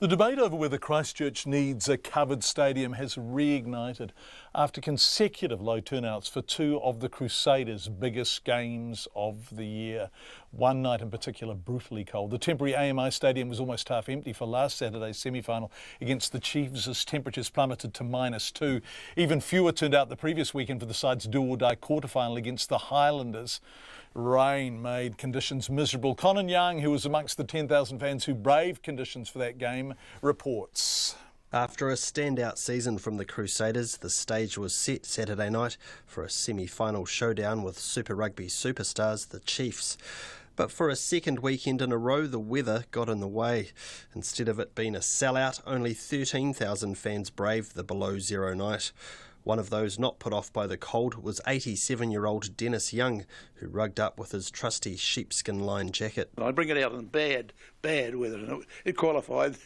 The debate over whether Christchurch needs a covered stadium has reignited after consecutive low turnouts for two of the Crusaders' biggest games of the year. One night in particular brutally cold. The temporary AMI stadium was almost half empty for last Saturday's semi-final against the Chiefs as temperatures plummeted to -2. Even fewer turned out the previous weekend for the side's do-or-die quarter-final against the Highlanders. Rain made conditions miserable. Conan Young, who was amongst the 10,000 fans who braved conditions for that game, reports. After a standout season from the Crusaders, the stage was set Saturday night for a semi-final showdown with Super Rugby superstars, the Chiefs. But for a second weekend in a row, the weather got in the way. Instead of it being a sellout, only 13,000 fans braved the below-zero night. One of those not put off by the cold was 87-year-old Dennis Young, who rugged up with his trusty sheepskin-lined jacket. I bring it out in bad weather, and it qualified.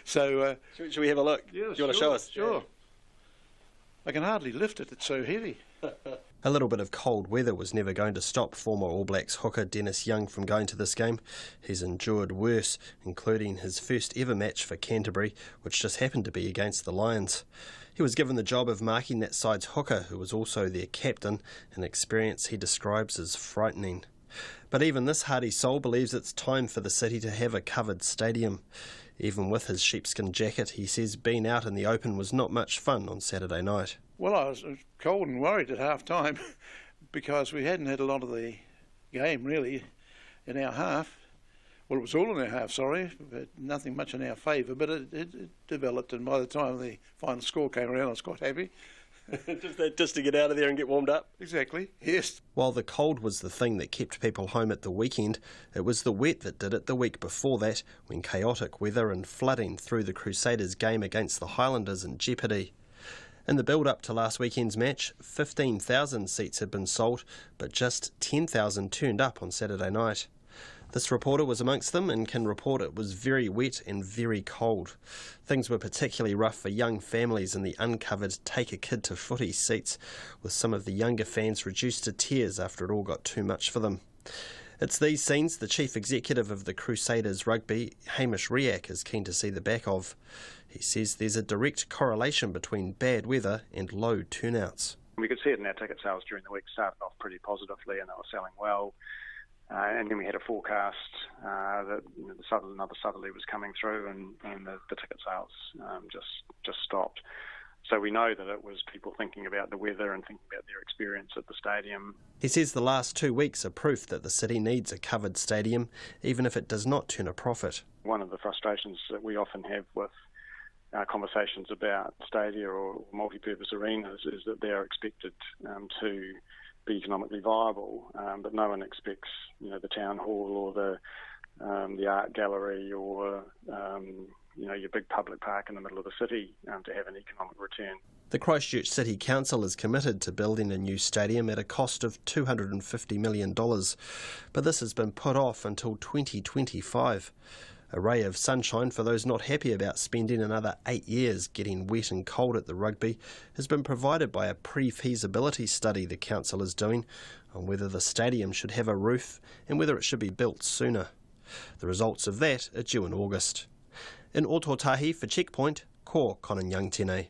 So, should we have a look? Yeah, Do you want to show us? Sure. I can hardly lift it, it's so heavy. A little bit of cold weather was never going to stop former All Blacks hooker Dennis Young from going to this game. He's endured worse, including his first ever match for Canterbury, which just happened to be against the Lions. He was given the job of marking that side's hooker, who was also their captain, an experience he describes as frightening. But even this hardy soul believes it's time for the city to have a covered stadium. Even with his sheepskin jacket, he says being out in the open was not much fun on Saturday night. Well, I was cold and worried at half-time because we hadn't had a lot of the game, really, in our half. Well, it was all in our half, sorry, but nothing much in our favour, but it developed, and by the time the final score came around, I was quite happy. Just to get out of there and get warmed up? Exactly, yes. While the cold was the thing that kept people home at the weekend, it was the wet that did it the week before that, when chaotic weather and flooding threw the Crusaders' game against the Highlanders in jeopardy. In the build-up to last weekend's match, 15,000 seats had been sold, but just 10,000 turned up on Saturday night. This reporter was amongst them and can report it was very wet and very cold. Things were particularly rough for young families in the uncovered take-a-kid-to-footy seats, with some of the younger fans reduced to tears after it all got too much for them. It's these scenes the chief executive of the Crusaders Rugby, Hamish Riak, is keen to see the back of. He says there's a direct correlation between bad weather and low turnouts. We could see it in our ticket sales during the week, started off pretty positively and they were selling well. And then we had a forecast that another southerly was coming through, and the ticket sales just stopped. So we know that it was people thinking about the weather and thinking about their experience at the stadium. He says the last 2 weeks are proof that the city needs a covered stadium, even if it does not turn a profit. One of the frustrations that we often have with conversations about stadia or multi-purpose arenas is that they're expected to be economically viable, but no one expects, the town hall or the art gallery or your big public park in the middle of the city to have an economic return. The Christchurch City Council is committed to building a new stadium at a cost of $250 million, but this has been put off until 2025. A ray of sunshine for those not happy about spending another 8 years getting wet and cold at the rugby has been provided by a pre-feasibility study the council is doing on whether the stadium should have a roof and whether it should be built sooner. The results of that are due in August. In Ototahi for Checkpoint, ko Conan Young tēnei.